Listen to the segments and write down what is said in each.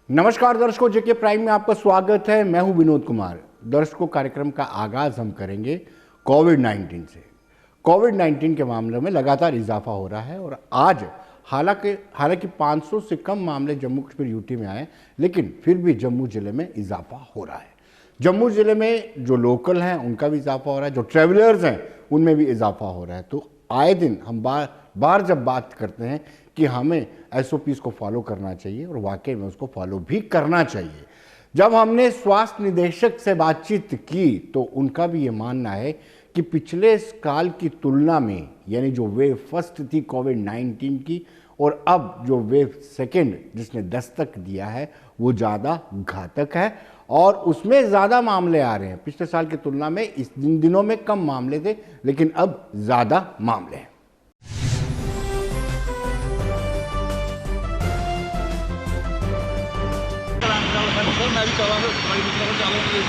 नमस्कार दर्शकों, जेके प्राइम में आपका स्वागत है। मैं हूं विनोद कुमार। दर्शकों, कार्यक्रम का आगाज हम करेंगे कोविड-19 से। कोविड-19 के मामलों में लगातार इजाफा हो रहा है और आज हालांकि 500 से कम मामले जम्मू कश्मीर यूटी में आए, लेकिन फिर भी जम्मू जिले में इजाफा हो रहा है। जम्मू जिले में जो लोकल हैं उनका भी इजाफा हो रहा है, जो ट्रेवलर्स हैं उनमें भी इजाफा हो रहा है। तो आए दिन हम बार जब बात करते हैं कि हमें एसओपीज़ को फॉलो करना चाहिए और वाकई में उसको फॉलो भी करना चाहिए। जब हमने स्वास्थ्य निदेशक से बातचीत की तो उनका भी ये मानना है कि पिछले काल की तुलना में, यानी जो वेव फर्स्ट थी कोविड-19 की और अब जो वेव सेकेंड जिसने दस्तक दिया है, वो ज़्यादा घातक है और उसमें ज़्यादा मामले आ रहे हैं। पिछले साल की तुलना में इस दिनों में कम मामले थे, लेकिन अब ज़्यादा मामले हैं। सर मैं भी चलाऊंगा, भाई मित्रों चलाऊंगा।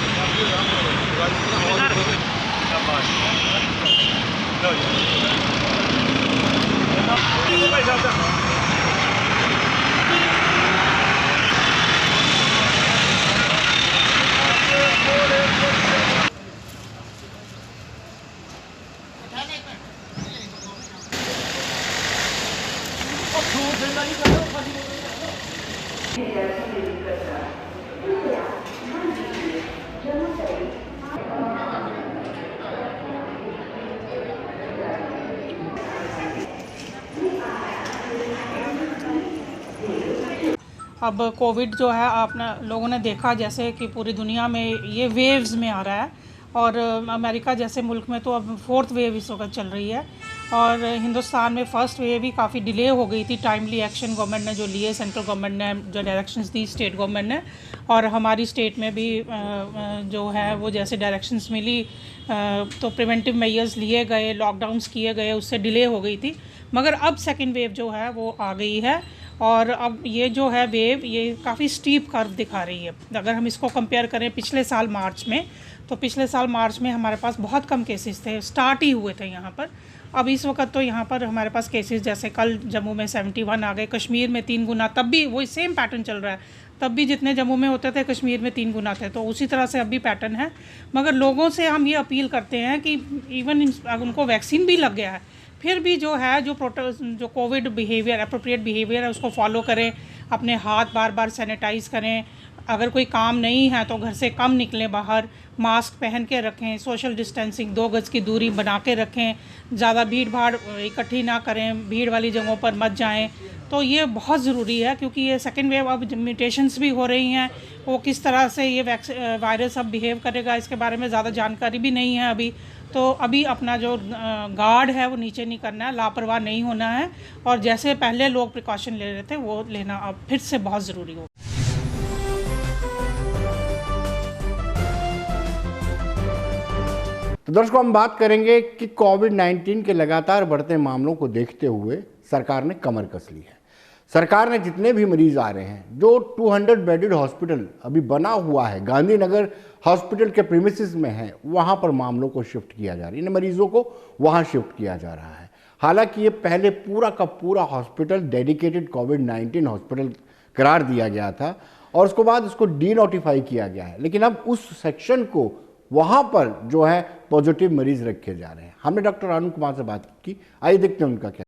अब कोविड जो है आपने लोगों ने देखा जैसे कि पूरी दुनिया में ये वेव्स में आ रहा है और अमेरिका जैसे मुल्क में तो अब 4th वेव इस वक्त चल रही है और हिंदुस्तान में फर्स्ट वेव भी काफ़ी डिले हो गई थी। टाइमली एक्शन गवर्नमेंट ने जो लिए, सेंट्रल गवर्नमेंट ने जो डायरेक्शंस दी स्टेट गवर्नमेंट ने, और हमारी स्टेट में भी जो है वो जैसे डायरेक्शंस मिली तो प्रिवेंटिव मेजर्स लिए गए, लॉकडाउन्स किए गए, उससे डिले हो गई थी। मगर अब सेकेंड वेव जो है वो आ गई है और अब ये जो है वेव ये काफ़ी स्टीप कर्व दिखा रही है। अगर हम इसको कंपेयर करें पिछले साल मार्च में, तो पिछले साल मार्च में हमारे पास बहुत कम केसेस थे, स्टार्ट ही हुए थे यहाँ पर। अब इस वक्त तो यहाँ पर हमारे पास केसेस जैसे कल जम्मू में 71 आ गए, कश्मीर में 3 गुना, तब भी वही सेम पैटर्न चल रहा है। तब भी जितने जम्मू में होते थे कश्मीर में 3 गुना थे, तो उसी तरह से अब भी पैटर्न है। मगर लोगों से हम ये अपील करते हैं कि इवन उनको वैक्सीन भी लग गया है, फिर भी जो है जो कोविड बिहेवियर, अप्रोप्रिएट बिहेवियर है उसको फॉलो करें, अपने हाथ बार बार सैनिटाइज़ करें, अगर कोई काम नहीं है तो घर से कम निकलें बाहर, मास्क पहन के रखें, सोशल डिस्टेंसिंग 2 गज की दूरी बना के रखें, ज़्यादा भीड़ भाड़ इकट्ठी ना करें, भीड़ वाली जगहों पर मत जाएं। तो ये बहुत ज़रूरी है क्योंकि ये सेकेंड वेव अब म्यूटेशंस भी हो रही हैं, वो किस तरह से ये वायरस अब बिहेव करेगा इसके बारे में ज़्यादा जानकारी भी नहीं है अभी। तो अभी अपना जो गार्ड है वो नीचे नहीं करना है, लापरवाह नहीं होना है और जैसे पहले लोग प्रिकॉशन ले रहे थे वो लेना अब फिर से बहुत ज़रूरी हो। तो दर्शकों, हम बात करेंगे कि कोविड-19 के लगातार बढ़ते मामलों को देखते हुए सरकार ने कमर कस ली है। सरकार ने जितने भी मरीज आ रहे हैं, जो 200 बेडेड हॉस्पिटल अभी बना हुआ है गांधीनगर हॉस्पिटल के प्रीमिसेस में है, वहां पर मामलों को शिफ्ट किया जा रहा है, इन मरीजों को वहां शिफ्ट किया जा रहा है। हालांकि ये पहले पूरा का पूरा हॉस्पिटल डेडिकेटेड कोविड-19 हॉस्पिटल करार दिया गया था और उसके बाद इसको डी नोटिफाई किया गया है, लेकिन अब उस सेक्शन को वहां पर जो है पॉजिटिव मरीज रखे जा रहे हैं। हमने डॉक्टर अरुण कुमार से बात की, आइए देखते हैं उनका क्या।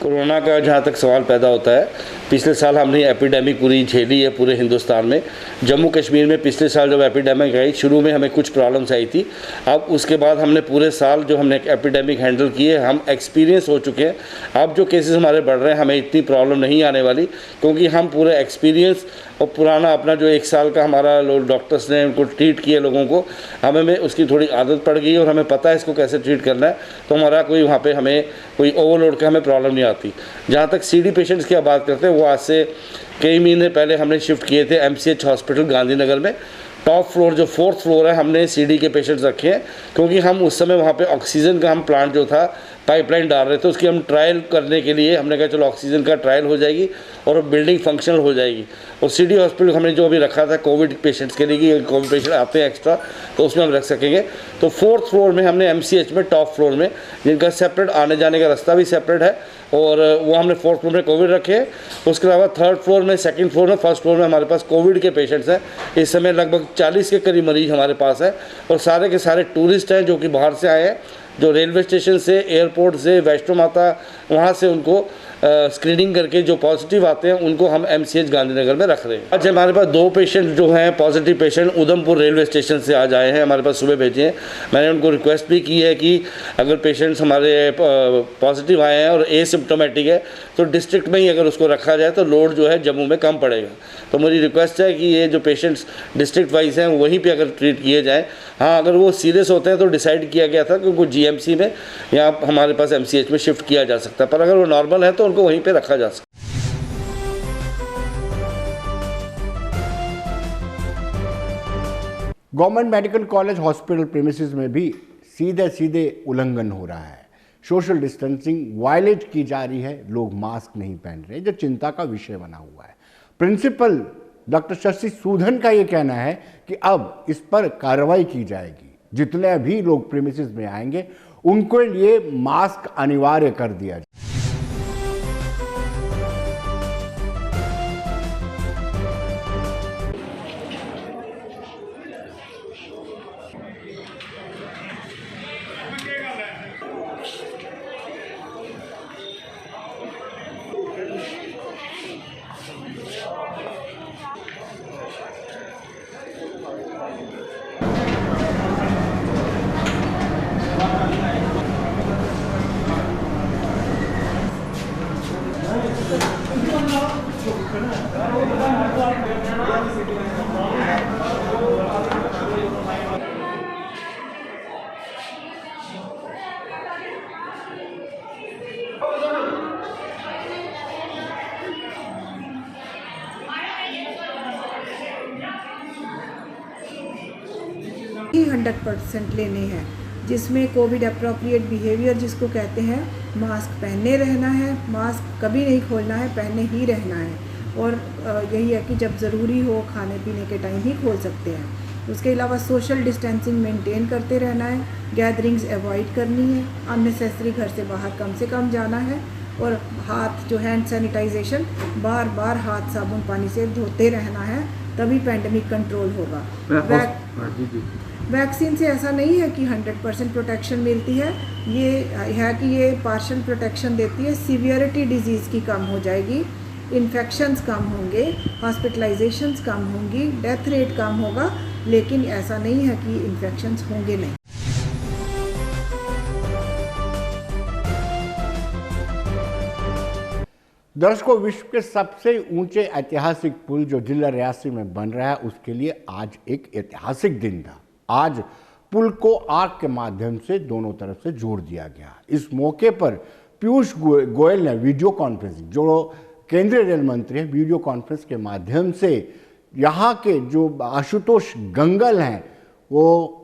कोरोना का जहाँ तक सवाल पैदा होता है पिछले साल हमने एपिडेमिक पूरी झेली है पूरे हिंदुस्तान में। जम्मू कश्मीर में पिछले साल जब एपिडेमिक आई, शुरू में हमें कुछ प्रॉब्लम्स आई थी। अब उसके बाद हमने पूरे साल जो हमने एपिडेमिक हैंडल किए, हम एक्सपीरियंस हो चुके हैं। अब जो केसेस हमारे बढ़ रहे हैं, हमें इतनी प्रॉब्लम नहीं आने वाली, क्योंकि हम पूरे एक्सपीरियंस और पुराना अपना जो 1 साल का हमारा डॉक्टर्स ने उनको ट्रीट किए लोगों को, हमें में उसकी थोड़ी आदत पड़ गई और हमें पता है इसको कैसे ट्रीट करना है। तो हमारा कोई वहाँ पे हमें कोई ओवरलोड का हमें प्रॉब्लम नहीं आती। जहाँ तक सीडी पेशेंट्स की बात करते हैं, वो आज से कई महीने पहले हमने शिफ्ट किए थे MCH हॉस्पिटल गांधीनगर में। टॉप फ्लोर जो 4th फ्लोर है, हमने सीडी के पेशेंट्स रखे हैं, क्योंकि हम उस समय वहाँ पे ऑक्सीजन का हम प्लांट जो था पाइपलाइन डाल रहे थे, उसकी हम ट्रायल करने के लिए हमने कहा चलो ऑक्सीजन का ट्रायल हो जाएगी और बिल्डिंग फंक्शनल हो जाएगी। और सीडी हॉस्पिटल हमने जो अभी रखा था कोविड पेशेंट्स के लिए कि कोविड पेशेंट आते हैं एक्स्ट्रा, तो उसमें हम रख सकेंगे। तो 4th फ्लोर में हमने MCH में टॉप फ्लोर में, जिनका सेपरेट आने जाने का रास्ता भी सेपरेट है, और वो हमने 4th फ्लोर में कोविड रखे हैं। उसके अलावा 3rd फ्लोर में, 2nd फ्लोर में, 1st फ्लोर में हमारे पास कोविड के पेशेंट्स हैं। इस समय लगभग 40 के करीब मरीज हमारे पास है, और सारे के सारे टूरिस्ट हैं जो कि बाहर से आए हैं, जो रेलवे स्टेशन से, एयरपोर्ट से, वैष्णो माता वहाँ से उनको स्क्रीनिंग करके जो पॉजिटिव आते हैं उनको हम MCH गांधीनगर में रख रहे हैं। आज हमारे पास 2 पेशेंट जो हैं positive patient Udhampur railway station से आज आए हैं, हमारे पास सुबह भेजे हैं। मैंने उनको रिक्वेस्ट भी की है कि अगर पेशेंट्स हमारे पॉजिटिव आए हैं और एसिम्प्टोमेटिक है, तो डिस्ट्रिक्ट में ही अगर उसको रखा जाए तो लोड जो है जम्मू में कम पड़ेगा। तो मेरी रिक्वेस्ट है कि ये जो पेशेंट्स डिस्ट्रिक्ट वाइज हैं वहीं पर अगर ट्रीट किए जाएँ। हाँ, अगर वो सीरियस होते हैं तो डिसाइड किया गया था कि उनको GMC में या हमारे पास MCH में शिफ्ट किया जा सकता है, पर अगर वो नॉर्मल है तो उनको वहीं पे रखा जा सकता है। Government medical college hospital premises में भी सीधे उल्लंघन हो रहा है। सोशल डिस्टेंसिंग वायलेट की जा रही है, लोग मास्क नहीं पहन रहे, जो चिंता का विषय बना हुआ है। प्रिंसिपल डॉक्टर शशि सूदन का ये कहना है कि अब इस पर कार्रवाई की जाएगी। जितने भी लोग प्रेमिसेस में आएंगे उनको लिए मास्क अनिवार्य कर दिया जाए। ही 100% लेने हैं, जिसमें कोविड अप्रोप्रिएट बिहेवियर जिसको कहते हैं, मास्क पहने रहना है, मास्क कभी नहीं खोलना है, पहने ही रहना है। और यही है कि जब ज़रूरी हो खाने पीने के टाइम ही खोल सकते हैं। उसके अलावा सोशल डिस्टेंसिंग मेंटेन करते रहना है, गैदरिंग्स अवॉइड करनी है, अननेसेसरी घर से बाहर कम से कम जाना है, और हाथ जो हैंड सैनिटाइजेशन बार बार हाथ साबुन पानी से धोते रहना है, तभी पेंडेमिक कंट्रोल होगा। वैक्सीन से ऐसा नहीं है कि 100% प्रोटेक्शन मिलती है, ये है कि ये पार्शियल प्रोटेक्शन देती है। सीवियरिटी डिजीज़ की कम हो जाएगी, इन्फेक्शंस कम होंगे, हॉस्पिटलाइजेशंस कम होंगी, डेथ रेट कम होगा, लेकिन ऐसा नहीं है कि इन्फेक्शंस होंगे नहीं। दर्शकों, विश्व के सबसे ऊंचे ऐतिहासिक पुल जो जिला रियासी में बन रहा है, उसके लिए आज एक ऐतिहासिक दिन था। आज पुल को आग के माध्यम से दोनों तरफ से जोड़ दिया गया। इस मौके पर पीयूष गोयल ने वीडियो कॉन्फ्रेंसिंग, जो केंद्रीय रेल मंत्री हैं, वीडियो कॉन्फ्रेंस के माध्यम से यहाँ के जो आशुतोष गंगल हैं वो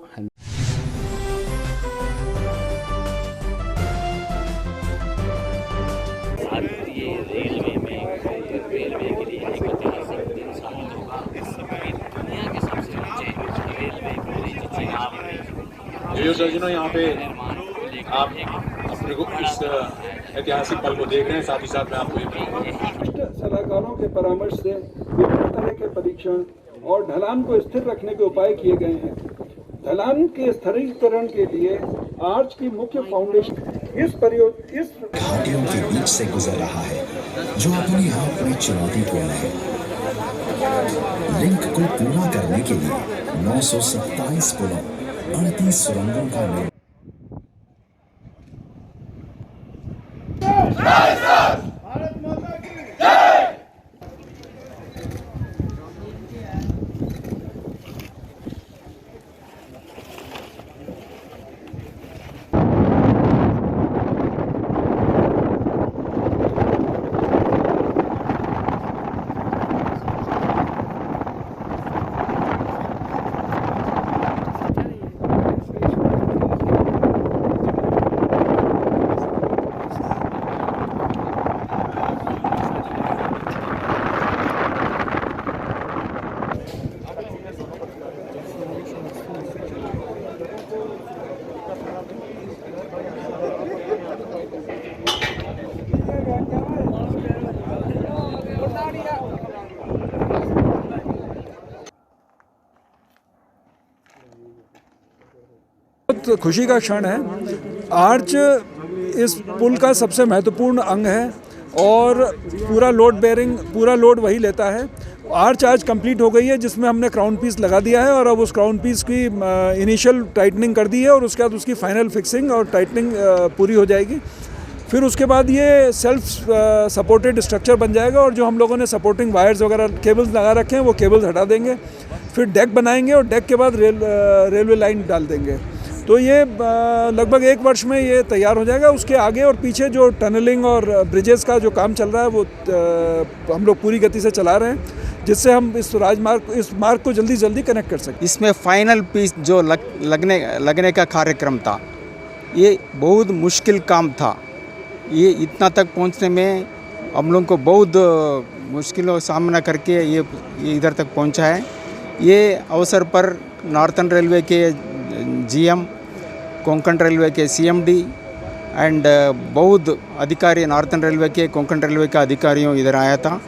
रेलवे के लिए एक ऐतिहासिक दिन साबित होगा। इस समय दुनिया के सबसे ऊंचे रेलवे ब्रिज यहाँ पे आप अपने को इस ऐतिहासिक पल को देख रहे हैं। साथ ही साथ मैं आपको सलाहकारों के परामर्श से विभिन्न तरह के परीक्षण और ढलान को स्थिर रखने के उपाय किए गए हैं। ढलान के स्थिरीकरण के लिए आर्च की मुख्य फाउंडेशन घाटियों के बीच से गुजर रहा है जो अपने आप में चुनौतीपूर्ण है। लिंक को पूरा करने के लिए 927 पुलों 38 सुरंगों का निर्माण। बहुत खुशी का क्षण है। आर्च इस पुल का सबसे महत्वपूर्ण अंग है और पूरा लोड वही लेता है। आर्च आज कंप्लीट हो गई है जिसमें हमने क्राउन पीस लगा दिया है और अब उस क्राउन पीस की इनिशियल टाइटनिंग कर दी है और उसके बाद उसकी फाइनल फिक्सिंग और टाइटनिंग पूरी हो जाएगी। फिर उसके बाद ये सेल्फ सपोर्टेड स्ट्रक्चर बन जाएगा और जो हम लोगों ने सपोर्टिंग वायर्स वगैरह केबल्स लगा रखे हैं वो केबल्स हटा देंगे। फिर डेक बनाएंगे और डेक के बाद रेलवे लाइन डाल देंगे। तो ये लगभग 1 वर्ष में ये तैयार हो जाएगा। उसके आगे और पीछे जो टनलिंग और ब्रिजेस का जो काम चल रहा है वो हम लोग पूरी गति से चला रहे हैं जिससे हम इस मार्ग को जल्दी जल्दी कनेक्ट कर सकें। इसमें फाइनल पीस जो लगने का कार्यक्रम था ये बहुत मुश्किल काम था। ये इतना तक पहुंचने में हम लोग को बहुत मुश्किलों का सामना करके ये इधर तक पहुंचा है। ये अवसर पर नॉर्थन रेलवे के GM, कोंकण रेलवे के CMD एंड बहुत अधिकारी नॉर्थन रेलवे के कोंकण रेलवे के अधिकारियों इधर आया था।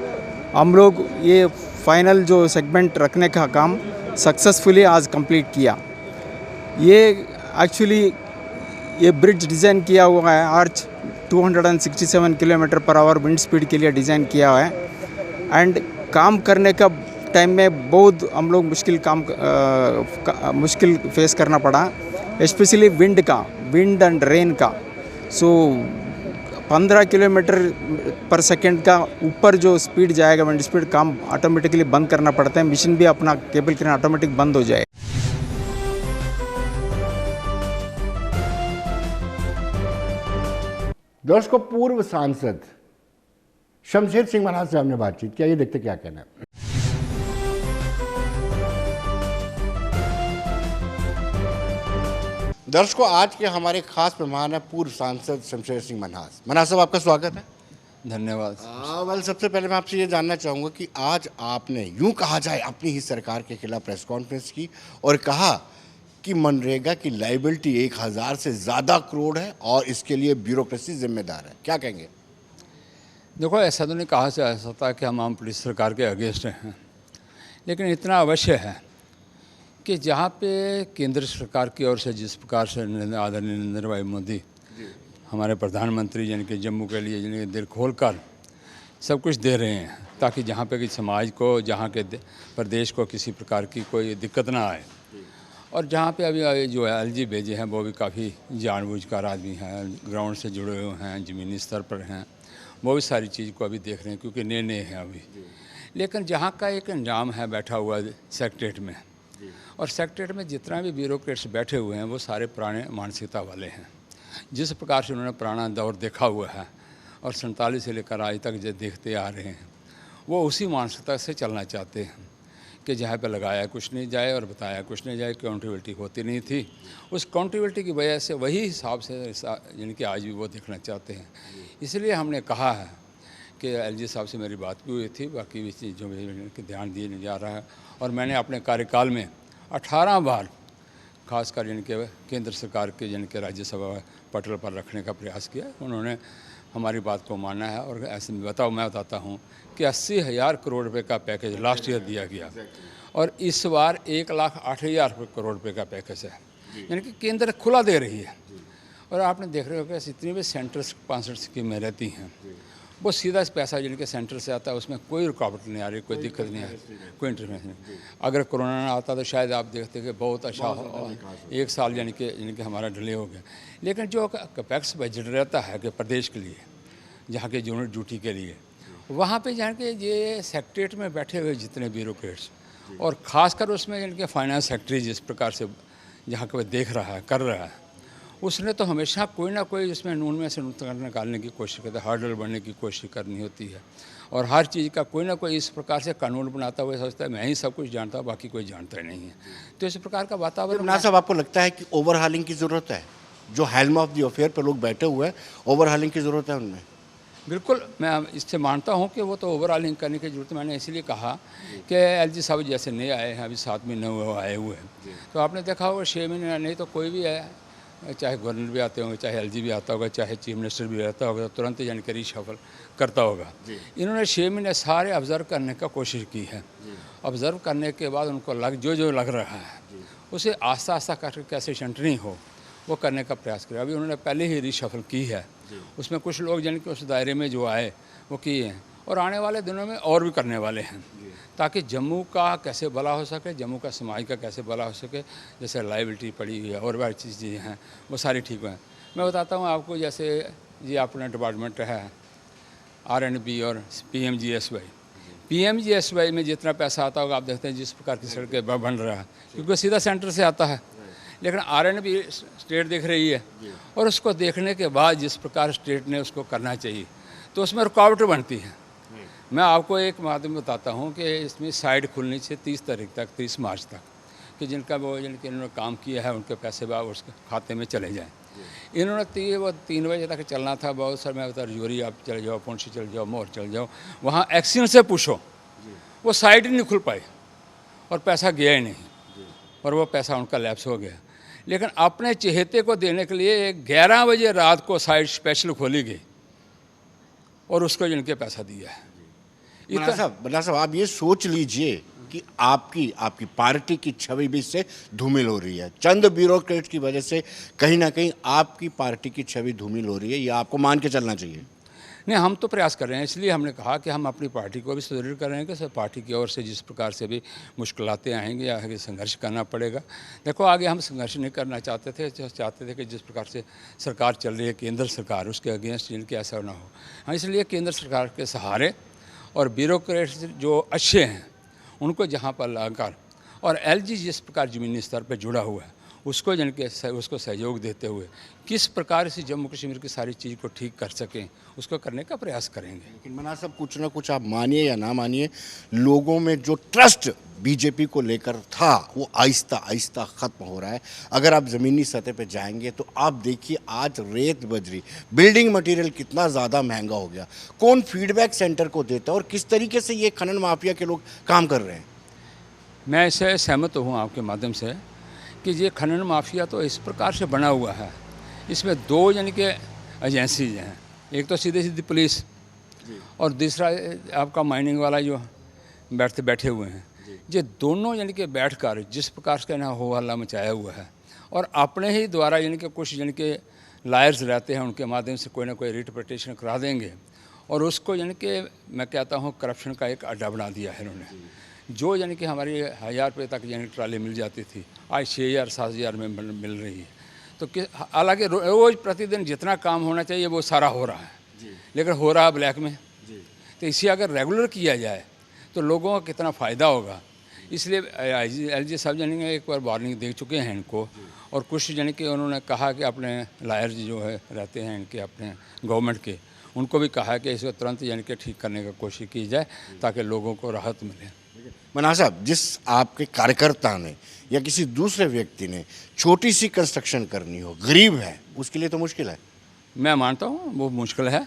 हम लोग ये फाइनल जो सेगमेंट रखने का काम सक्सेसफुली आज कंप्लीट किया। ये एक्चुअली ये ब्रिज डिज़ाइन किया हुआ है arch 267 kilometre per hour wind speed के लिए डिज़ाइन किया हुआ है एंड काम करने का टाइम में बहुत हम लोग मुश्किल फेस करना पड़ा, स्पेशली विंड एंड रेन का। सो 15 किलोमीटर पर सेकंड का ऊपर जो स्पीड जाएगा विंड स्पीड, काम ऑटोमेटिकली बंद करना पड़ता है। मशीन भी अपना केबल क्रेन ऑटोमेटिक बंद हो जाए। दर्शकों, पूर्व सांसद शमशेर सिंह मनहास से हमने बातचीत किया। ये देखते क्या कहना है। दर्शकों, आज के हमारे खास मेहमान है पूर्व सांसद शमशेर सिंह मनहास। मनहास साहब, आपका स्वागत है। धन्यवाद। वेल, सबसे पहले मैं आपसे ये जानना चाहूँगा कि आज आपने यूँ कहा जाए अपनी ही सरकार के खिलाफ प्रेस कॉन्फ्रेंस की और कहा कि मनरेगा की लाइबिलिटी 1000 से ज़्यादा करोड़ है और इसके लिए ब्यूरोक्रेसी जिम्मेदार है। क्या कहेंगे? देखो, ऐसा तो नहीं कहा जा सकता कि हम आम पुलिस सरकार के अगेंस्ट हैं, लेकिन इतना अवश्य है कि जहाँ पे केंद्र सरकार की ओर से जिस प्रकार से आदरणीय नरेंद्र भाई मोदी हमारे प्रधानमंत्री यानी कि जम्मू के लिए यानी दिल खोल कर सब कुछ दे रहे हैं ताकि जहाँ पे कि समाज को, जहाँ के प्रदेश को किसी प्रकार की कोई दिक्कत ना आए। और जहाँ पे अभी जो है LG भेजे हैं वो भी काफ़ी जानबूझकर आदमी हैं, ग्राउंड से जुड़े हुए हैं, ज़मीनी स्तर पर हैं, वो भी सारी चीज़ को अभी देख रहे हैं क्योंकि नए नए हैं अभी। लेकिन जहाँ का एक अंजाम है बैठा हुआ सेक्रेटरीट में, और सेक्रेटरीट में जितना भी ब्यूरोक्रेट्स बैठे हुए हैं वो सारे पुराने मानसिकता वाले हैं। जिस प्रकार से उन्होंने पुराना दौर देखा हुआ है और 47 से लेकर आज तक जो देखते आ रहे हैं वो उसी मानसिकता से चलना चाहते हैं कि जहाँ पे लगाया कुछ नहीं जाए और बताया कुछ नहीं जाए, काउंटेबिलिटी होती नहीं थी। उस काउंटेबिलिटी की वजह से वही हिसाब से यानी कि आज भी वो देखना चाहते हैं। इसलिए हमने कहा है कि LG साहब से मेरी बात भी हुई थी, बाकी भी चीज़ों में ध्यान दिया जा रहा है। और मैंने अपने कार्यकाल में 18 बार खासकर यानी कि केंद्र सरकार के यानी कि राज्यसभा पटल पर रखने का प्रयास किया। उन्होंने हमारी बात को माना है और ऐसे मैं बताता हूँ कि 80,000 करोड़ रुपए का पैकेज लास्ट ईयर दिया गया और इस बार 1,08,000 करोड़ रुपए का पैकेज है, यानी कि केंद्र खुला दे रही है। और आपने देख रहे हो कि जितनी भी सेंटर स्पॉन्सर्ड स्कीमें रहती हैं वो सीधा पैसा जिनके सेंटर से आता है, उसमें कोई रुकावट नहीं आ रही, कोई दिक्कत नहीं आ रही, कोई इंटरवेंशन नहीं। अगर कोरोना ना आता तो शायद आप देखते कि बहुत अच्छा हो, 1 साल यानी कि हमारा डिले हो गया। लेकिन जो कैपेक्स बजट रहता है कि प्रदेश के लिए, जहाँ के यूनिट ड्यूटी के लिए, वहाँ पे जान के ये सेक्रेटरीट में बैठे हुए जितने ब्यूरोक्रेट्स और ख़ासकर उसमें जिनके फाइनेंस सेक्रेटरी जिस प्रकार से जहाँ के देख रहा है, कर रहा है, उसने तो हमेशा कोई ना कोई इसमें नून में से नून निकालने की कोशिश करता है, हर्डल बढ़ने की कोशिश करनी होती है। और हर चीज़ का कोई ना कोई इस प्रकार से कानून बनाता हुआ सोचता है मैं ही सब कुछ जानता हूँ, बाकी कोई जानता ही नहीं है। तो इस प्रकार का वातावरण ना साहब, आपको लगता है कि ओवरहालिंग की ज़रूरत है? जो हेल्म ऑफ द अफेयर पर लोग बैठे हुए हैं, ओवरहालिंग की ज़रूरत है उनमें? बिल्कुल, मैं इससे मानता हूँ कि वो तो ओवरऑलिंग करने की जरूरत, मैंने इसलिए कहा कि एलजी साहब जैसे नए आए हैं, अभी 7 महीने हुए आए हुए हैं, तो आपने देखा होगा 6 महीने नहीं तो कोई भी है, चाहे गवर्नर भी आते होंगे, चाहे एलजी भी आता होगा, चाहे चीफ मिनिस्टर भी रहता होगा, तो तुरंत यानी कि रीशफल करता होगा। इन्होंने 6 महीने सारे ऑब्ज़र्व करने का कोशिश की है। ऑब्ज़र्व करने के बाद उनको जो लग रहा है उसे आस्ता आस्ता करके कैसे शंटनी हो वो करने का प्रयास किया। अभी उन्होंने पहले ही रीशफल की है, उसमें कुछ लोग जिन के उस दायरे में जो आए वो किए हैं और आने वाले दिनों में और भी करने वाले हैं, ताकि जम्मू का कैसे भला हो सके, जम्मू का समाज का कैसे भला हो सके। जैसे लाइबिलिटी पड़ी हुई है और बाकी चीज़ें हैं वो सारी ठीक हैं। मैं बताता हूँ आपको, जैसे ये अपना डिपार्टमेंट है R&B और PMGSY में जितना पैसा आता होगा आप देखते हैं जिस प्रकार की सड़कें बन रहा है, क्योंकि सीधा सेंटर से आता है। लेकिन R&B स्टेट देख रही है और उसको देखने के बाद जिस प्रकार स्टेट ने उसको करना चाहिए तो उसमें रुकावट बनती है। मैं आपको एक माध्यम बताता हूँ कि इसमें साइड खुलनी चाहिए 30 तारीख तक, 30 मार्च तक, कि जिनका वो जिनके इन्होंने काम किया है उनके पैसे बाद उसके खाते में चले जाएँ। इन्होंने 3 बजे तक चलना था, बहुत सारे मैं बता रजौरी आप चले जाओ, पुंछ चले जाओ, मोर चले जाओ, वहाँ एक्शन से पूछो, वो साइड ही नहीं खुल पाई और पैसा गया ही नहीं और वो पैसा उनका लैप्स हो गया। लेकिन अपने चहेते को देने के लिए 11 बजे रात को साइड स्पेशल खोली गई और उसको जिनके पैसा दिया है। बना साहब, आप ये सोच लीजिए कि आपकी पार्टी की छवि भी इससे धूमिल हो रही है। चंद ब्यूरोक्रेट्स की वजह से कहीं ना कहीं आपकी पार्टी की छवि धूमिल हो रही है, ये आपको मान के चलना चाहिए। नहीं, हम तो प्रयास कर रहे हैं, इसलिए हमने कहा कि हम अपनी पार्टी को भी सुदृढ़ कर रहे हैं कि सब पार्टी की ओर से जिस प्रकार से भी मुश्किलातें आएंगी, आगे संघर्ष करना पड़ेगा। देखो, आगे हम संघर्ष नहीं करना चाहते थे कि जिस प्रकार से सरकार चल रही है केंद्र सरकार, उसके अगेंस्ट जिनके ऐसा ना हो। हाँ, इसलिए केंद्र सरकार के सहारे और ब्यूरोक्रेट्स जो अच्छे हैं उनको जहाँ पर लाकर और एलजी जिस प्रकार ज़मीनी स्तर पर जुड़ा हुआ है उसको उसको सहयोग देते हुए किस प्रकार से जम्मू कश्मीर की सारी चीज़ को ठीक कर सकें उसको करने का प्रयास करेंगे। लेकिन मना साहब, कुछ ना कुछ आप मानिए या ना मानिए, लोगों में जो ट्रस्ट बीजेपी को लेकर था वो आहिस्ता आहिस्ता ख़त्म हो रहा है। अगर आप ज़मीनी सतह पे जाएंगे तो आप देखिए आज रेत बजरी बिल्डिंग मटेरियल कितना ज़्यादा महंगा हो गया। कौन फीडबैक सेंटर को देता है और किस तरीके से ये खनन माफिया के लोग काम कर रहे हैं? मैं इससे सहमत हूँ आपके माध्यम से कि ये खनन माफिया तो इस प्रकार से बना हुआ है, इसमें 2 यानी कि एजेंसीज हैं, एक तो सीधी पुलिस और दूसरा आपका माइनिंग वाला जो बैठे हुए हैं। ये दोनों यानी कि बैठकर जिस प्रकार से ना हो हल्ला मचाया हुआ है और अपने ही द्वारा यानी कि कुछ यानी कि लायर्स रहते हैं, उनके माध्यम से कोई ना कोई रिट पिटीशन करा देंगे और उसको यानी कि मैं कहता हूँ करप्शन का एक अड्डा बना दिया है इन्होंने। जो यानी कि हमारी 1000 रुपये तक यानी ट्राली मिल जाती थी, आज 6000-7000 में मिल रही है। तो हालांकि रोज़ प्रतिदिन जितना काम होना चाहिए वो सारा हो रहा है, लेकिन हो रहा है ब्लैक में। तो इसे अगर रेगुलर किया जाए तो लोगों का कितना फ़ायदा होगा। इसलिए एलजी साहब यानी एक बार वार्निंग दे चुके हैं इनको और कुछ यानी कि उन्होंने कहा कि अपने लायर जो है रहते हैं इनके अपने गवर्नमेंट के, उनको भी कहा कि इसको तुरंत यानी कि ठीक करने की कोशिश की जाए ताकि लोगों को राहत मिले। मना साहब, जिस आपके कार्यकर्ता ने या किसी दूसरे व्यक्ति ने छोटी सी कंस्ट्रक्शन करनी हो, गरीब है, उसके लिए तो मुश्किल है। मैं मानता हूँ वो मुश्किल है,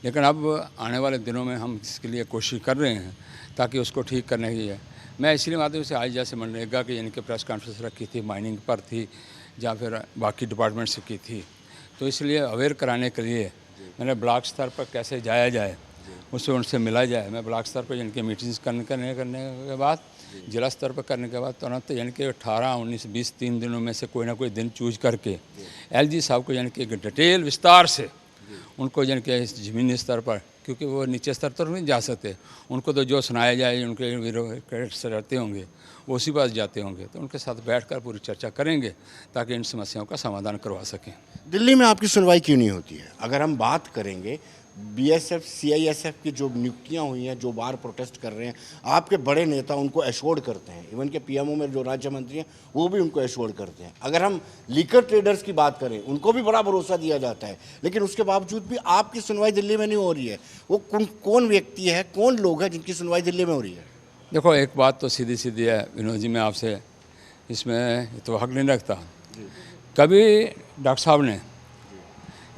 लेकिन अब आने वाले दिनों में हम इसके लिए कोशिश कर रहे हैं ताकि उसको ठीक करने की है। मैं इसलिए माध्यम से आज जैसे मनरेगा की यानी कि प्रेस कॉन्फ्रेंस रखी थी, माइनिंग पर थी या फिर बाकी डिपार्टमेंट से की थी, तो इसलिए अवेयर कराने के लिए मैंने ब्लॉक स्तर पर कैसे जाया जाए, उससे उनसे मिला जाए। मैं ब्लॉक स्तर पर जिनकी मीटिंग्स करने के बाद जिला स्तर पर करने के बाद तुरंत यानी कि 18, 19, 20, 3 दिनों में से कोई ना कोई दिन चूज करके एलजी साहब को यानी कि एक डिटेल विस्तार से उनको यानी कि ज़मीनी स्तर पर, क्योंकि वो नीचे स्तर पर नहीं जा सकते, उनको तो जो सुनाया जाए उनके विरोध रहते होंगे वो उसी पास जाते होंगे, तो उनके साथ बैठकर पूरी चर्चा करेंगे ताकि इन समस्याओं का समाधान करवा सकें। दिल्ली में आपकी सुनवाई क्यों नहीं होती है? अगर हम बात करेंगे बीएसएफ सीआईएसएफ की जो नियुक्तियां हुई हैं, जो बार प्रोटेस्ट कर रहे हैं, आपके बड़े नेता उनको एश्योर्ड करते हैं, इवन के पीएमओ में जो राज्य मंत्री हैं वो भी उनको एश्योर्ड करते हैं। अगर हम लीकर ट्रेडर्स की बात करें, उनको भी बड़ा भरोसा दिया जाता है, लेकिन उसके बावजूद भी आपकी सुनवाई दिल्ली में नहीं हो रही है। वो कौन व्यक्ति है, कौन लोग हैं जिनकी सुनवाई दिल्ली में हो रही है? देखो, एक बात तो सीधी सीधी है विनोद जी, मैं आपसे इसमें तो हक नहीं रखता। कभी डॉक्टर साहब ने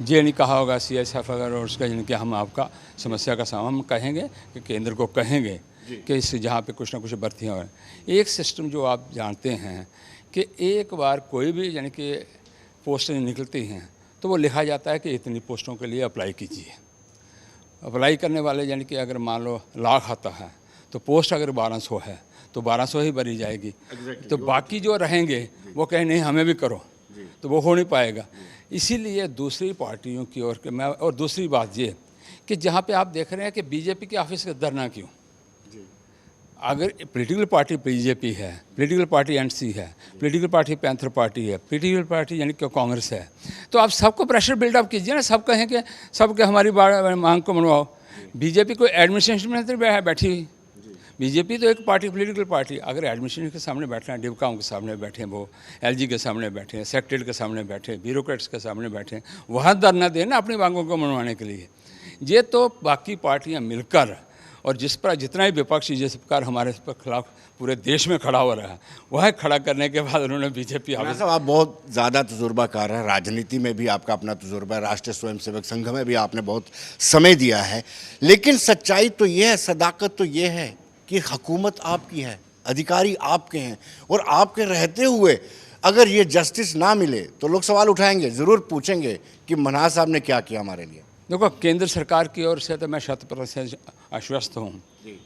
ये नहीं कहा होगा सीएसएफ अगर और उसका यानी कि हम आपका समस्या का समाधान हम कहेंगे कि केंद्र को कहेंगे कि इस जहाँ पे कुछ ना कुछ भर्तियाँ हो। एक सिस्टम जो आप जानते हैं कि एक बार कोई भी यानी कि पोस्टें निकलती हैं तो वो लिखा जाता है कि इतनी पोस्टों के लिए अप्लाई कीजिए। अप्लाई करने वाले यानी कि अगर मान लो लाख आता है तो पोस्ट अगर 1200 है तो 1200 ही भरी जाएगी। तो बाकी जो रहेंगे वो कहें नहीं हमें भी करो, तो वो हो नहीं पाएगा। इसीलिए दूसरी पार्टियों की ओर के मैं, और दूसरी बात ये कि जहाँ पे आप देख रहे हैं कि बीजेपी के ऑफिस का धरना क्यों? अगर पॉलिटिकल पार्टी बीजेपी है, पॉलिटिकल पार्टी एनसी है, पॉलिटिकल पार्टी पैंथर पार्टी है, पॉलिटिकल पार्टी यानी कि कांग्रेस है, तो आप सबको प्रेशर बिल्डअप कीजिए ना, सब कहें कि सबके हमारी मांग को मनवाओ। बीजेपी को एडमिनिस्ट्रेशन में बैठी, बीजेपी तो एक पार्टी पॉलिटिकल पार्टी, अगर एडमिनिस्ट्रेशन के सामने बैठना है, डिवकाओं के सामने बैठे हैं, वो एलजी के सामने बैठे हैं, सेक्रेटरी के सामने बैठे हैं, ब्यूरोक्रेट्स के सामने बैठे हैं, वहाँ धरना देना अपनी मांगों को मनवाने के लिए। ये तो बाकी पार्टियाँ मिलकर और जिस पर जितना ही विपक्षी जिस प्रकार हमारे खिलाफ पूरे देश में खड़ा हो रहा है, वह खड़ा करने के बाद उन्होंने बीजेपी साहब, आप बहुत ज़्यादा तजुर्बाकार हैं, राजनीति में भी आपका अपना तजुर्बा है, राष्ट्रीय स्वयंसेवक संघ में भी आपने बहुत समय दिया है, लेकिन सच्चाई तो ये है, सदाकत तो ये है कि हुकूमत आपकी है, अधिकारी आपके हैं, और आपके रहते हुए अगर ये जस्टिस ना मिले तो लोग सवाल उठाएंगे, ज़रूर पूछेंगे कि मनहास साहब ने क्या किया हमारे लिए। देखो, केंद्र सरकार की ओर से तो मैं 100% आश्वस्त हूँ,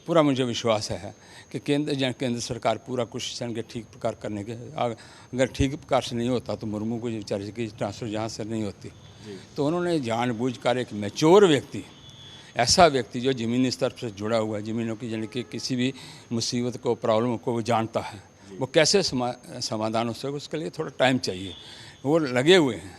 पूरा मुझे विश्वास है कि केंद्र सरकार पूरा कोशिश करेंगे ठीक प्रकार करने के। अगर ठीक प्रकार से नहीं होता तो मुर्मू को बेचारे की ट्रांसफ़र जहाँ से नहीं होती, तो उन्होंने जानबूझकर एक मैच्योर व्यक्ति, ऐसा व्यक्ति जो ज़मीनी स्तर से जुड़ा हुआ है, ज़मीनों की यानी कि किसी भी मुसीबत को, प्रॉब्लम को वो जानता है, वो कैसे समाधान हो सके, उसके लिए थोड़ा टाइम चाहिए। वो लगे हुए हैं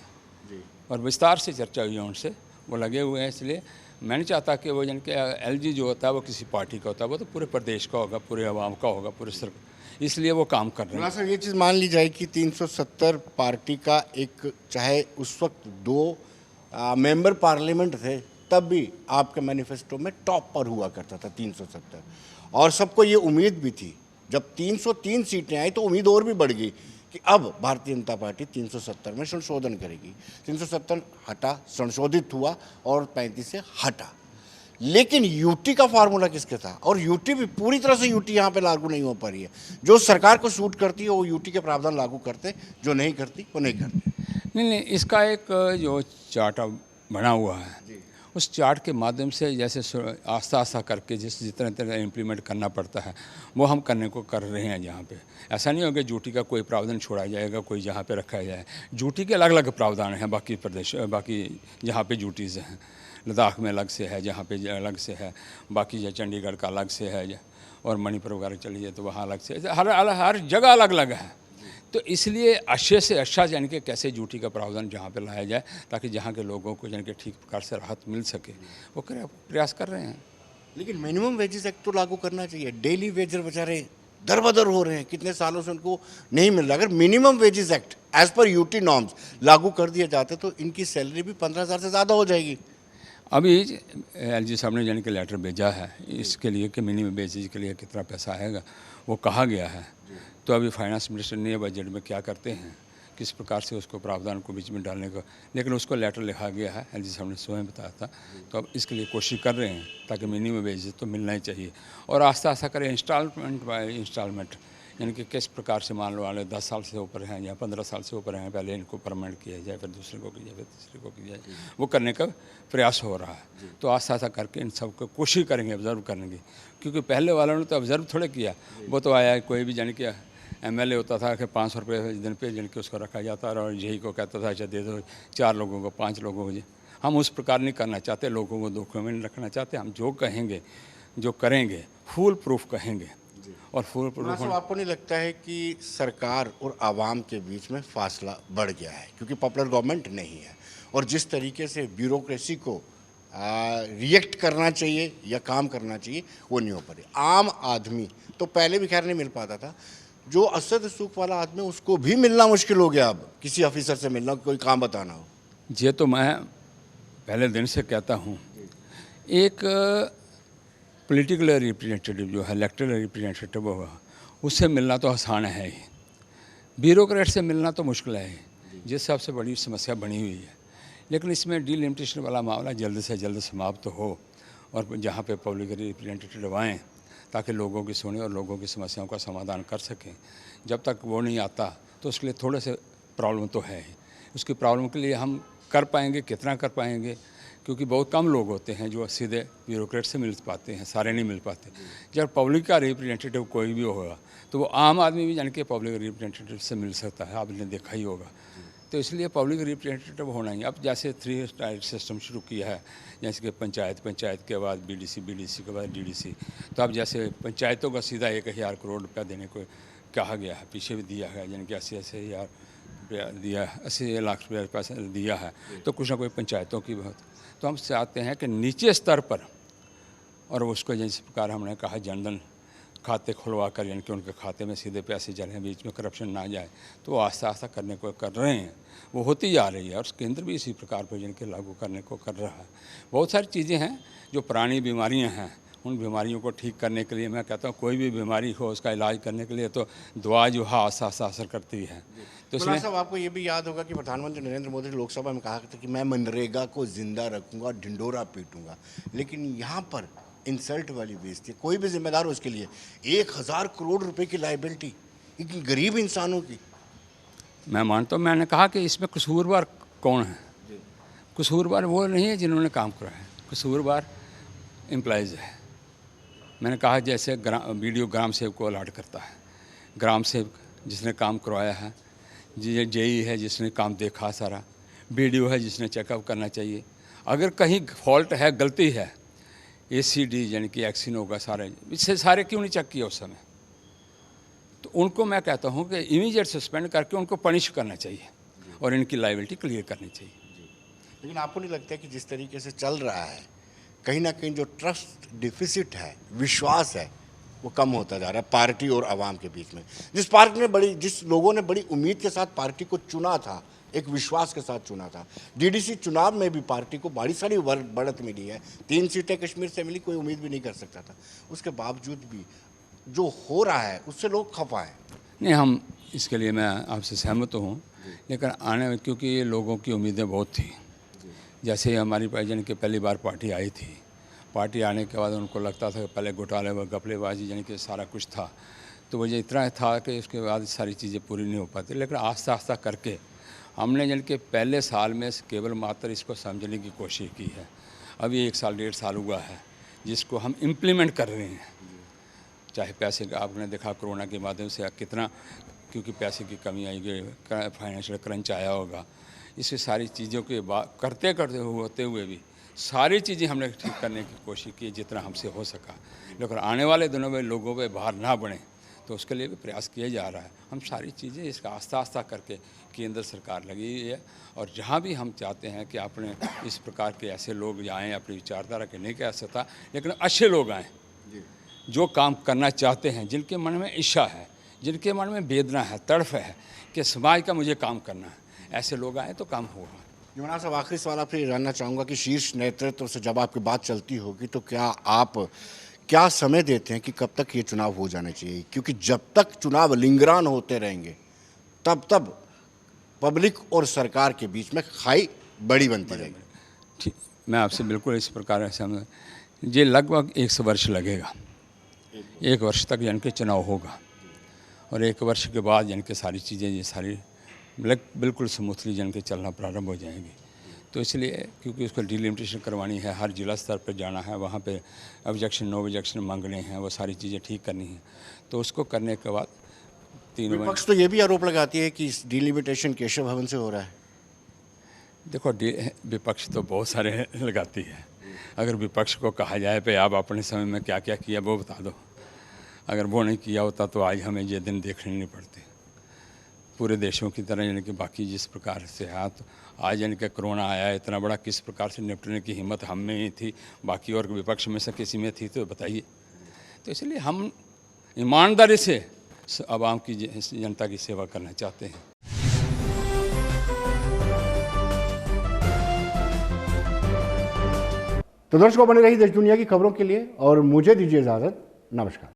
और विस्तार से चर्चा हुई है उनसे, वो लगे हुए हैं। इसलिए मैं नहीं चाहता कि वो यानी कि एलजी जो होता है वो किसी पार्टी का होता है, वो तो पूरे प्रदेश का होगा, पूरे आवाम का होगा, पूरे सरकार, इसलिए वो काम कर रहे हैं। सर, ये चीज़ मान ली जाए कि 370 पार्टी का एक, चाहे उस वक्त 2 मेंबर पार्लियामेंट थे, तब भी आपके मैनिफेस्टो में टॉप पर हुआ करता था 370, और सबको ये उम्मीद भी थी। जब 303 सीटें आई तो उम्मीद और भी बढ़ गई कि अब भारतीय जनता पार्टी 370 में संशोधन करेगी। 370 हटा, संशोधित हुआ, और 35 से हटा। लेकिन यूटी का फार्मूला किसके था? और यूटी भी पूरी तरह से यूटी यहाँ पे लागू नहीं हो पा रही है। जो सरकार को सूट करती है वो यूटी के प्रावधान लागू करते, जो नहीं करती वो नहीं करते। नहीं, इसका एक जो चार्ट बना हुआ है, उस चार्ट के माध्यम से जैसे आस्ता आस्ता करके जितना तरह इम्प्लीमेंट करना पड़ता है वो हम करने को कर रहे हैं। जहाँ पे ऐसा नहीं होगा ड्यूटी का कोई प्रावधान छोड़ा जाएगा, कोई जहाँ पे रखा जाए। ड्यूटी के अलग अलग प्रावधान हैं बाकी प्रदेश, बाकी जहाँ पे ड्यूटीज़ हैं, लद्दाख में अलग से है, जहाँ पे अलग से है, बाकी चंडीगढ़ का अलग से है, और मणिपुर वगैरह चलिए तो वहाँ अलग से, हर जगह अलग अलग है। तो इसलिए अच्छे से अच्छा यानी कि कैसे ड्यूटी का प्रावधान जहाँ पे लाया जाए ताकि जहाँ के लोगों को यानी कि ठीक प्रकार से राहत मिल सके, वो प्रयास कर रहे हैं। लेकिन मिनिमम वेजेस एक्ट तो लागू करना चाहिए। डेली वेजर बेचारे दर-बदर हो रहे हैं, कितने सालों से उनको नहीं मिल रहा। अगर minimum wages act as per UT norms लागू कर दिए जाते तो इनकी सैलरी भी 15,000 से ज़्यादा हो जाएगी। अभी एलजी साहब ने यानी कि लेटर भेजा है इसके लिए कि मिनिमम वेजेज के लिए कितना पैसा आएगा, वो कहा गया है। तो अभी फाइनेंस मिनिस्टर ने बजट में क्या करते हैं, किस प्रकार से उसको प्रावधान को बीच में डालने का, लेकिन उसको लेटर लिखा गया है, एलजी साहब ने स्वयं बताया था। तो अब इसके लिए कोशिश कर रहे हैं ताकि मिनिमम वेजेस तो मिलना ही चाहिए, और आस्ता आस्ता करें, इंस्टॉलमेंट बाय इंस्टॉलमेंट यानी कि किस प्रकार से मान लो वाले 10 साल से ऊपर हैं या 15 साल से ऊपर हैं, पहले इनको परमानेंट किया जाए, फिर दूसरे को किया जाए, फिर तीसरे को किया जाए, वो करने का प्रयास हो रहा है। तो आस्ता आस्ता करके इन सबको कोशिश करेंगे, ऑब्जर्व करेंगे, क्योंकि पहले वालों ने तो ऑब्जर्व थोड़े किया। वो तो आया कोई भी जाने कि MLA होता था कि 500 रुपये दिन पे जन के उसको रखा जाता और यही को कहता था अच्छा दे दो 4 लोगों को 5 लोगों को। हम उस प्रकार नहीं करना चाहते, लोगों को धोखे में नहीं रखना चाहते। हम जो कहेंगे, जो करेंगे, फुल प्रूफ कहेंगे और फुल प्रूफ। आपको नहीं लगता है कि सरकार और आवाम के बीच में फासला बढ़ गया है, क्योंकि पॉपुलर गवर्नमेंट नहीं है और जिस तरीके से ब्यूरोक्रेसी को रिएक्ट करना चाहिए या काम करना चाहिए वो नहीं हो पा रही। आम आदमी तो पहले भी खैर नहीं मिल पाता था, जो असद सुख वाला आदमी उसको भी मिलना मुश्किल हो गया। अब किसी ऑफिसर से मिलना, कोई काम बताना हो। ये तो मैं पहले दिन से कहता हूँ, एक पॉलिटिकल रिप्रेजेंटेटिव जो है, इलेक्टेड रिप्रेजेंटेटिव होगा, उससे मिलना तो आसान है ही, ब्यूरोक्रेट से मिलना तो मुश्किल है, जिस सबसे बड़ी समस्या बनी हुई है। लेकिन इसमें डिलिमिटेशन वाला मामला जल्द से जल्द समाप्त हो और जहाँ पे पब्लिक रिप्रेजेंटेटिव आएँ ताकि लोगों की सुने और लोगों की समस्याओं का समाधान कर सकें। जब तक वो नहीं आता तो उसके लिए थोड़े से प्रॉब्लम तो है ही। उसकी प्रॉब्लम के लिए हम कर पाएंगे, कितना कर पाएंगे, क्योंकि बहुत कम लोग होते हैं जो सीधे ब्यूरोक्रेट से मिल पाते हैं, सारे नहीं मिल पाते। जब पब्लिक का रिप्रेजेंटेटिव कोई भी होगा तो वो आम आदमी भी जान के पब्लिक रिप्रेजेंटेटिव से मिल सकता है, आपने देखा ही होगा। तो इसलिए पब्लिक रिप्रेजेंटेटिव होना ही। अब जैसे 3 टायर सिस्टम शुरू किया है, जैसे कि पंचायत के बाद BDC के बाद DDC। तो अब जैसे पंचायतों का सीधा 1000 करोड़ रुपया देने को कहा गया है, पीछे भी दिया है, यानी कि 80,000 दिया है, 80 लाख रुपये पैसा दिया है। तो कुछ ना कोई पंचायतों की बहुत। तो हम चाहते हैं कि नीचे स्तर पर, और उसको जिस प्रकार हमने कहा जनधन खाते खुलवा कर, यानी कि उनके खाते में सीधे पैसे जाए, बीच में करप्शन ना जाए, तो वो आस्ता आस्ता करने को कर रहे हैं, वो होती जा रही है। और केंद्र भी इसी प्रकार पर जिनके लागू करने को कर रहा है। बहुत सारी चीज़ें हैं जो पुरानी बीमारियां हैं, उन बीमारियों को ठीक करने के लिए मैं कहता हूँ कोई भी बीमारी हो उसका इलाज करने के लिए तो दवा जो है आस्ता आस्ता असर करती है। तो इसलिए साहब आपको ये भी याद होगा कि प्रधानमंत्री नरेंद्र मोदी ने लोकसभा में कहा था कि मैं मनरेगा को जिंदा रखूंगा, ढिंडोरा पीटूंगा, लेकिन यहाँ पर इंसल्ट वाली बेइज्जती, कोई भी जिम्मेदार हो इसके लिए। 1000 करोड़ रुपए की लाइबिलिटी इतनी गरीब इंसानों की। मैं मानता हूँ, मैंने कहा कि इसमें कसूरवार कौन है? कसूरवार वो नहीं है जिन्होंने काम कराया है, कसूरवार एम्प्लॉइज़ है। मैंने कहा जैसे BDO ग्राम सेवक को अलॉट करता है, ग्राम सेवक जिसने काम करवाया है, JE है जिसने काम देखा सारा, BDO है जिसने चेकअप करना चाहिए। अगर कहीं फॉल्ट है, गलती है, ACD यानी कि एक्सीन होगा, सारे इससे सारे क्यों नहीं चेक किया उस समय? तो उनको मैं कहता हूँ कि इमीडिएट सस्पेंड करके उनको पनिश करना चाहिए और इनकी लाइबिलिटी क्लियर करनी चाहिए। लेकिन आपको नहीं लगता कि जिस तरीके से चल रहा है, कहीं ना कहीं जो ट्रस्ट डिफिसिट है, विश्वास है, वो कम होता जा रहा है पार्टी और आवाम के बीच में? जिस लोगों ने बड़ी उम्मीद के साथ पार्टी को चुना था, एक विश्वास के साथ चुना था, DDC चुनाव में भी पार्टी को बड़ी सारी बढ़त मिली है, 3 सीटें कश्मीर से मिली, कोई उम्मीद भी नहीं कर सकता था। उसके बावजूद भी जो हो रहा है उससे लोग खफा हैं। नहीं, हम इसके लिए मैं आपसे सहमत हूँ, लेकिन आने में क्योंकि लोगों की उम्मीदें बहुत थी। जैसे हमारी यानी कि पहली बार पार्टी आई थी, पार्टी आने के बाद उनको लगता था कि पहले घोटाले व गपलेबाजी यानी कि सारा कुछ था, तो वजह इतना था कि उसके बाद सारी चीज़ें पूरी नहीं हो पाती। लेकिन आस्ता आस्ता करके हमने यानी कि पहले साल में केवल मात्र इसको समझने की कोशिश की है। अभी 1 साल 1.5 साल हुआ है जिसको हम इम्प्लीमेंट कर रहे हैं। चाहे पैसे का आपने देखा कोरोना के माध्यम से कितना, क्योंकि पैसे की कमी आई गई, फाइनेंशियल क्रंच आया होगा, इससे सारी चीज़ों के करते होते हुए भी सारी चीज़ें हमने ठीक करने की कोशिश की जितना हमसे हो सका। लेकिन आने वाले दिनों में लोगों पे भार ना बढ़े तो उसके लिए भी प्रयास किया जा रहा है। हम सारी चीज़ें इसका आस्ता आस्ता करके, केंद्र सरकार लगी हुई है और जहाँ भी हम चाहते हैं कि अपने इस प्रकार के ऐसे लोग आएँ, अपनी विचारधारा के नहीं कह सकता, लेकिन अच्छे लोग आएँ जो काम करना चाहते हैं, जिनके मन में इच्छा है, जिनके मन में वेदना है, तड़फ है कि समाज का मुझे काम करना है, ऐसे लोग आए तो काम होगा। युवराज साहब, आखिरी सवाल आपसे जानना चाहूँगा कि शीर्ष नेतृत्व से जब आपकी बात चलती होगी तो क्या समय देते हैं कि कब तक ये चुनाव हो जाने चाहिए? क्योंकि जब तक चुनाव लिंगरान होते रहेंगे तब पब्लिक और सरकार के बीच में खाई बड़ी बनती रहेगी। ठीक, मैं आपसे बिल्कुल इस प्रकार से ये लगभग 1 वर्ष लगेगा, 1 वर्ष तक यानी कि चुनाव होगा और 1 वर्ष के बाद यानी कि सारी चीज़ें ये सारी बिल्कुल स्मूथली यानी कि चलना प्रारंभ हो जाएंगी। तो इसलिए क्योंकि उसको डिलिमिटेशन करवानी है, हर जिला स्तर पर जाना है, वहाँ पे ऑब्जेक्शन नो ऑब्जेक्शन मांगने हैं, वो सारी चीज़ें ठीक करनी हैं। तो उसको करने के बाद 3 विपक्ष तो ये भी आरोप लगाती है कि डिलिमिटेशन केशव भवन से हो रहा है। देखो विपक्ष तो बहुत सारे लगाती है। अगर विपक्ष को कहा जाए पे आप अपने समय में क्या क्या किया वो बता दो, अगर वो नहीं किया होता तो आज हमें ये दिन देखने नहीं पड़ते। पूरे देशों की तरह यानी कि बाकी जिस प्रकार से आज यानी कि कोरोना आया है इतना बड़ा, किस प्रकार से निपटने की हिम्मत हम में ही थी, बाकी और विपक्ष में से किसी में थी तो बताइए। तो इसलिए हम ईमानदारी से आवाम की जनता की सेवा करना चाहते हैं। तो दर्शकों, बने रही देश दुनिया की खबरों के लिए और मुझे दीजिए इजाजत। नमस्कार।